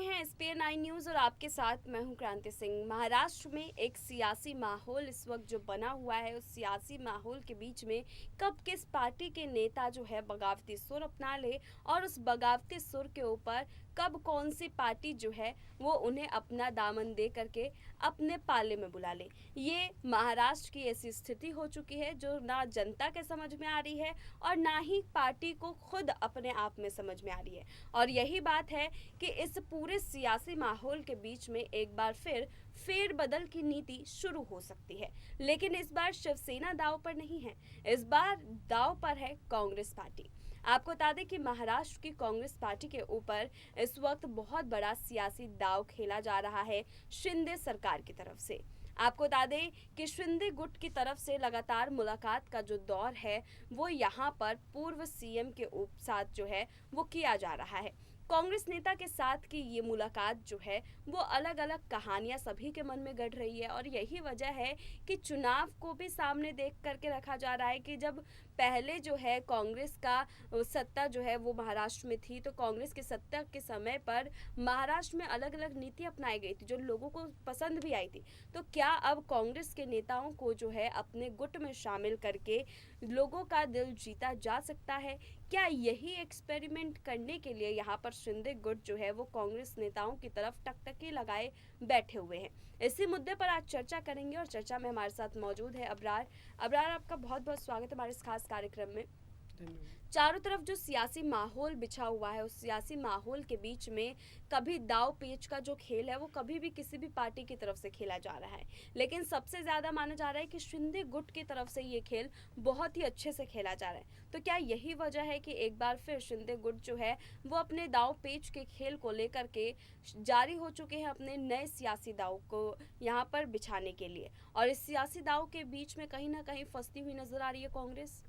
हैं ESPN 9 news और आपके साथ मैं हूं क्रांति सिंह। महाराष्ट्र में एक सियासी माहौल इस वक्त जो बना हुआ है, उस सियासी माहौल के बीच में कब किस पार्टी के नेता जो है बगावती सुर अपना ले और उस बगावती सुर के ऊपर कब कौन सी पार्टी जो है वो उन्हें अपना दामन दे करके अपने पाले में बुला ले। ये महाराष्ट्र की ऐसी स्थिति हो चुकी है जो ना जनता के समझ में आ रही है और ना ही पार्टी को खुद अपने आप में समझ में आ रही है। और यही बात है कि इस पूरे सियासी माहौल के बीच में एक बार फिर फेरबदल की नीति शुरू हो सकती है। लेकिन इस बार शिवसेना दांव पर नहीं है, इस बार दांव पर है कांग्रेस पार्टी। आपको बता दें कि महाराष्ट्र की कांग्रेस पार्टी के ऊपर इस वक्त बहुत बड़ा सियासी दांव खेला जा रहा है शिंदे सरकार की तरफ से। आपको बता दें कि शिंदे गुट की तरफ से लगातार मुलाकात का जो दौर है वो यहाँ पर पूर्व सीएम के साथ जो है वो किया जा रहा है। कांग्रेस नेता के साथ की ये मुलाकात जो है वो अलग अलग कहानियां सभी के मन में गढ़ रही है और यही वजह है कि चुनाव को भी सामने देख करके रखा जा रहा है कि जब पहले जो है कांग्रेस का सत्ता जो है वो महाराष्ट्र में थी, तो कांग्रेस की सत्ता के समय पर महाराष्ट्र में अलग अलग नीति अपनाई गई थी जो लोगों को पसंद भी आई थी। तो क्या अब कांग्रेस के नेताओं को जो है अपने गुट में शामिल करके लोगों का दिल जीता जा सकता है? क्या यही एक्सपेरिमेंट करने के लिए यहाँ पर शिंदे गुट जो है वो कांग्रेस नेताओं की तरफ टकटकी लगाए बैठे हुए हैं? इसी मुद्दे पर आज चर्चा करेंगे और चर्चा में हमारे साथ मौजूद है अबरार। अबरार, आपका बहुत बहुत स्वागत है हमारे इस खास कार्यक्रम में। चारों तरफ जो सियासी माहौल बिछा हुआ है, उस सियासी माहौल के बीच में कभी दाव पेच का जो खेल है वो कभी भी किसी भी पार्टी की तरफ से खेला जा रहा है, लेकिन सबसे ज्यादा माना जा रहा है कि शिंदे गुट की तरफ से ये खेल बहुत ही अच्छे से खेला जा रहा है। तो क्या यही वजह है कि एक बार फिर शिंदे गुट जो है वो अपने दाव पेच के खेल को लेकर के जारी हो चुके हैं अपने नए सियासी दाव को यहाँ पर बिछाने के लिए, और इस सियासी दाव के बीच में कहीं ना कहीं फंसती हुई नजर आ रही है कांग्रेस?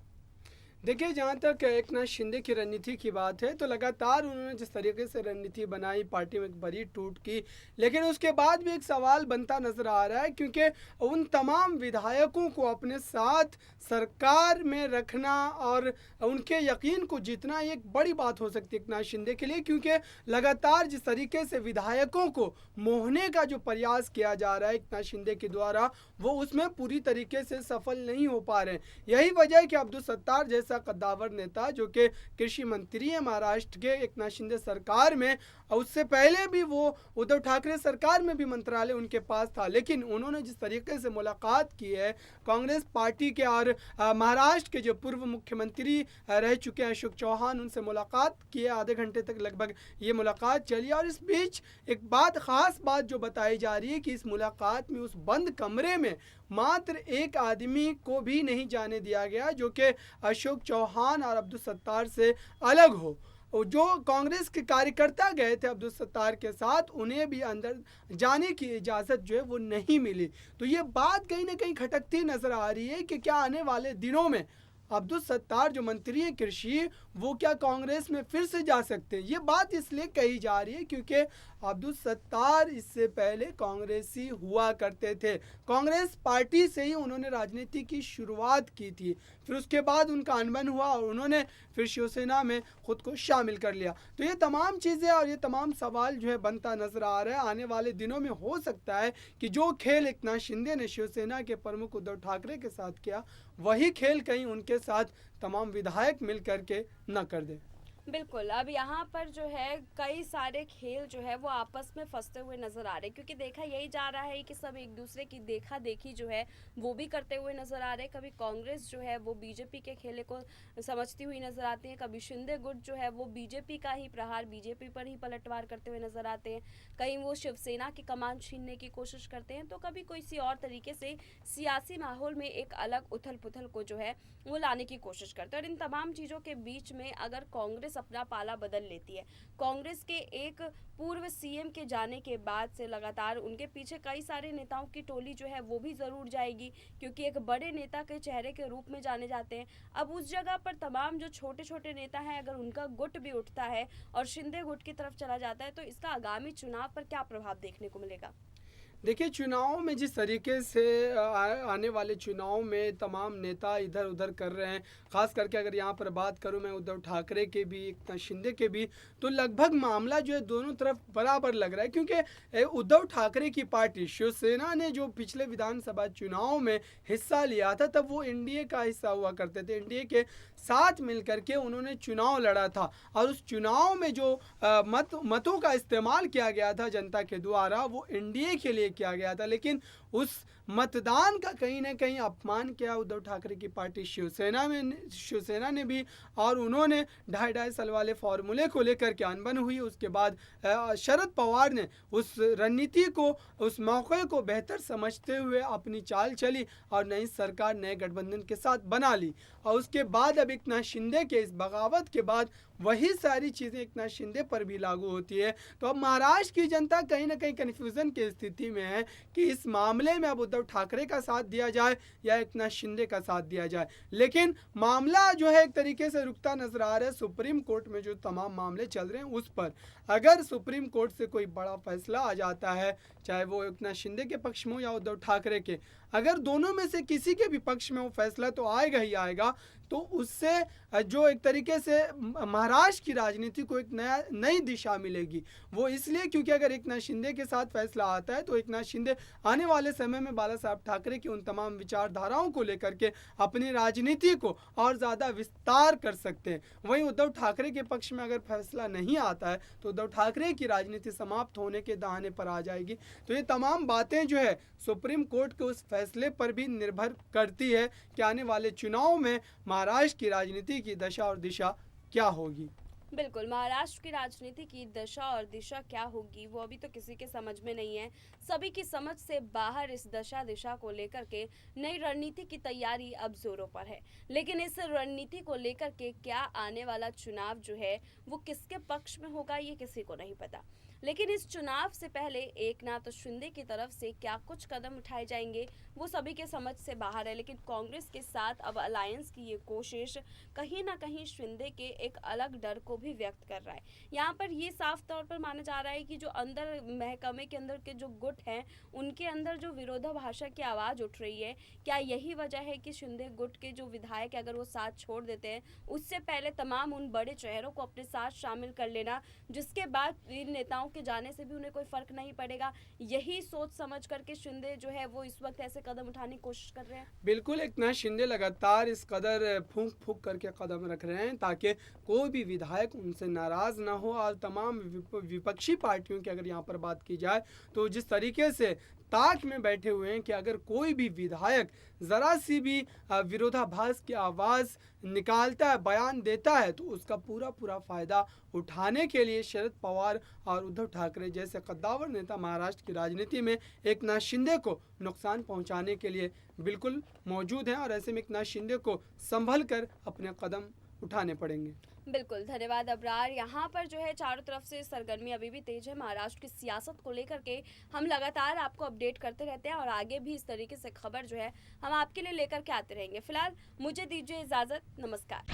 देखिए, जहाँ तक एकनाथ शिंदे की रणनीति की बात है तो लगातार उन्होंने जिस तरीके से रणनीति बनाई, पार्टी में एक बड़ी टूट की, लेकिन उसके बाद भी एक सवाल बनता नजर आ रहा है क्योंकि उन तमाम विधायकों को अपने साथ सरकार में रखना और उनके यकीन को जीतना एक बड़ी बात हो सकती है एकनाथ शिंदे के लिए, क्योंकि लगातार जिस तरीके से विधायकों को मोहने का जो प्रयास किया जा रहा है एकनाथ शिंदे के द्वारा, वो उसमें पूरी तरीके से सफल नहीं हो पा रहे हैं। यही वजह है कि अब्दुल सत्तार जैसा कद्दावर नेता जो कि कृषि मंत्री है महाराष्ट्र के एकनाथ शिंदे सरकार में, उससे पहले भी वो उद्धव ठाकरे सरकार में भी मंत्रालय उनके पास था, लेकिन उन्होंने जिस तरीके से मुलाकात की है कांग्रेस पार्टी के और महाराष्ट्र के जो पूर्व मुख्यमंत्री रह चुके हैं अशोक चौहान, उनसे मुलाकात की है। आधे घंटे तक लगभग ये मुलाकात चली और इस बीच एक खास बात जो बताई जा रही है कि इस मुलाकात में उस बंद कमरे में मात्र एक आदमी को भी नहीं जाने दिया गया जो कि अशोक चौहान और अब्दुल सत्तार से अलग हो। जो कांग्रेस के कार्यकर्ता गए थे अब्दुल सत्तार के साथ, उन्हें भी अंदर जाने की इजाज़त जो है वो नहीं मिली। तो ये बात कहीं ना कहीं खटकती नज़र आ रही है कि क्या आने वाले दिनों में अब्दुल सत्तार जो मंत्री हैं कृषि, वो क्या कांग्रेस में फिर से जा सकते हैं? ये बात इसलिए कही जा रही है क्योंकि अब्दुल सत्तार इससे पहले कांग्रेसी हुआ करते थे, कांग्रेस पार्टी से ही उन्होंने राजनीति की शुरुआत की थी, फिर उसके बाद उनका अनबन हुआ और उन्होंने फिर शिवसेना में खुद को शामिल कर लिया। तो ये तमाम चीज़ें और ये तमाम सवाल जो है बनता नजर आ रहा है। आने वाले दिनों में हो सकता है कि जो खेल एकनाथ शिंदे ने शिवसेना के प्रमुख उद्धव ठाकरे के साथ किया, वही खेल कहीं उनके साथ तमाम विधायक मिल करके न कर दें। बिल्कुल, अब यहाँ पर जो है कई सारे खेल जो है वो आपस में फंसते हुए नज़र आ रहे हैं, क्योंकि देखा यही जा रहा है कि सब एक दूसरे की देखा देखी जो है वो भी करते हुए नज़र आ रहे हैं। कभी कांग्रेस जो है वो बीजेपी के खेले को समझती हुई नज़र आती है, कभी शिंदे गुट जो है वो बीजेपी का ही प्रहार बीजेपी पर ही पलटवार करते हुए नज़र आते हैं, कहीं वो शिवसेना की कमान छीनने की कोशिश करते हैं, तो कभी किसी और तरीके से सियासी माहौल में एक अलग उथल पुथल को जो है वो लाने की कोशिश करते हैं। और इन तमाम चीज़ों के बीच में अगर कांग्रेस अपना पाला बदल लेती है, कांग्रेस के एक पूर्व सीएम के जाने के बाद से लगातार उनके पीछे कई सारे नेताओं की टोली जो है वो भी जरूर जाएगी, क्योंकि एक बड़े नेता के चेहरे के रूप में जाने जाते हैं। अब उस जगह पर तमाम जो छोटे छोटे नेता हैं, अगर उनका गुट भी उठता है और शिंदे गुट की तरफ चला जाता है, तो इसका आगामी चुनाव पर क्या प्रभाव देखने को मिलेगा? देखिए, चुनाव में जिस तरीके से आने वाले चुनाव में तमाम नेता इधर-उधर कर रहे हैं, ख़ास करके अगर यहाँ पर बात करूँ मैं उद्धव ठाकरे के भी, एकनाथ शिंदे के भी, तो लगभग मामला जो है दोनों तरफ बराबर लग रहा है, क्योंकि उद्धव ठाकरे की पार्टी शिवसेना ने जो पिछले विधानसभा चुनाव में हिस्सा लिया था, तब वो एनडीए का हिस्सा हुआ करते थे। एनडीए के साथ मिलकर के उन्होंने चुनाव लड़ा था और उस चुनाव में जो मतों का इस्तेमाल किया गया था जनता के द्वारा, वो एनडीए के लिए किया गया था। लेकिन उस मतदान का कहीं न कहीं अपमान किया उद्धव ठाकरे की पार्टी शिवसेना ने भी, और उन्होंने ढाई साल वाले फॉर्मूले को लेकर के अनबन हुई। उसके बाद शरद पवार ने उस रणनीति को, उस मौके को बेहतर समझते हुए अपनी चाल चली और नई सरकार नए गठबंधन के साथ बना ली। और उसके बाद अब एकनाथ शिंदे के इस बगावत के बाद वही सारी चीज़ें एकनाथ शिंदे पर भी लागू होती है। तो अब महाराष्ट्र की जनता कहीं ना कहीं कन्फ्यूज़न की स्थिति में है कि इस मामले में अब उद्धव ठाकरे का साथ दिया जाए या एकनाथ शिंदे का साथ दिया जाए। लेकिन मामला जो है एक तरीके से रुकता नजर आ रहा है। सुप्रीम कोर्ट में जो तमाम मामले चल रहे हैं उस पर अगर सुप्रीम कोर्ट से कोई बड़ा फैसला आ जाता है, चाहे वो एकनाथ शिंदे के पक्ष में हो या उद्धव ठाकरे के, अगर दोनों में से किसी के भी पक्ष में वो फैसला तो आएगा ही आएगा, तो उससे जो एक तरीके से महाराष्ट्र की राजनीति को एक नई दिशा मिलेगी। वो इसलिए क्योंकि अगर एकनाथ शिंदे के साथ फैसला आता है तो एकनाथ शिंदे आने वाले समय में बाला साहब ठाकरे की उन तमाम विचारधाराओं को लेकर के अपनी राजनीति को और ज़्यादा विस्तार कर सकते हैं। वहीं उद्धव ठाकरे के पक्ष में अगर फैसला नहीं आता है तो उद्धव ठाकरे की राजनीति समाप्त होने के दाने पर आ जाएगी। तो ये तमाम बातें जो है सुप्रीम कोर्ट के उस फैसले पर भी निर्भर करती है कि आने वाले चुनाव में महाराष्ट्र की राजनीति की दशा और दिशा क्या होगी। बिल्कुल, महाराष्ट्र की राजनीति की दशा और दिशा क्या होगी वो अभी तो किसी के समझ में नहीं है। सभी की समझ से बाहर इस दिशा को लेकर के नई रणनीति की तैयारी अब जोरों पर है। लेकिन इस रणनीति को लेकर के क्या आने वाला चुनाव जो है वो किसके पक्ष में होगा ये किसी को नहीं पता। लेकिन इस चुनाव से पहले एकनाथ शिंदे की तरफ से क्या कुछ कदम उठाए जाएंगे वो सभी के समझ से बाहर है। लेकिन कांग्रेस के साथ अब अलायंस की ये कोशिश कहीं ना कहीं शिंदे के एक अलग डर को भी व्यक्त कर रहा है। यहाँ पर ये साफ तौर पर माना जा रहा है कि जो अंदर महकमे के अंदर के जो गुट हैं उनके अंदर जो विरोधाभाषा की आवाज़ उठ रही है, क्या यही वजह है कि शिंदे गुट के जो विधायक अगर वो साथ छोड़ देते हैं उससे पहले तमाम उन बड़े चेहरों को अपने साथ शामिल कर लेना, जिसके बाद इन नेताओं के जाने से भी उन्हें कोई फर्क नहीं पड़ेगा। यही सोच समझ करके शिंदे जो है वो इस वक्त ऐसे कदम उठाने की कोशिश कर रहे हैं। बिल्कुल, एकनाथ शिंदे लगातार इस कदर फूंक करके कदम रख रहे हैं ताकि कोई भी विधायक उनसे नाराज ना हो। और तमाम विपक्षी पार्टियों की अगर यहाँ पर बात की जाए तो जिस तरीके से ताक में बैठे हुए हैं कि अगर कोई भी विधायक ज़रा सी भी विरोधाभास की आवाज़ निकालता है, बयान देता है, तो उसका पूरा फ़ायदा उठाने के लिए शरद पवार और उद्धव ठाकरे जैसे कद्दावर नेता महाराष्ट्र की राजनीति में एकनाथ शिंदे को नुकसान पहुंचाने के लिए बिल्कुल मौजूद हैं। और ऐसे में एकनाथ शिंदे को संभल कर अपने कदम उठाने पड़ेंगे। बिल्कुल, धन्यवाद अबरार। यहाँ पर जो है चारों तरफ से सरगर्मी अभी भी तेज है। महाराष्ट्र की सियासत को लेकर के हम लगातार आपको अपडेट करते रहते हैं और आगे भी इस तरीके से खबर जो है हम आपके लिए लेकर के आते रहेंगे। फिलहाल मुझे दीजिए इजाज़त, नमस्कार।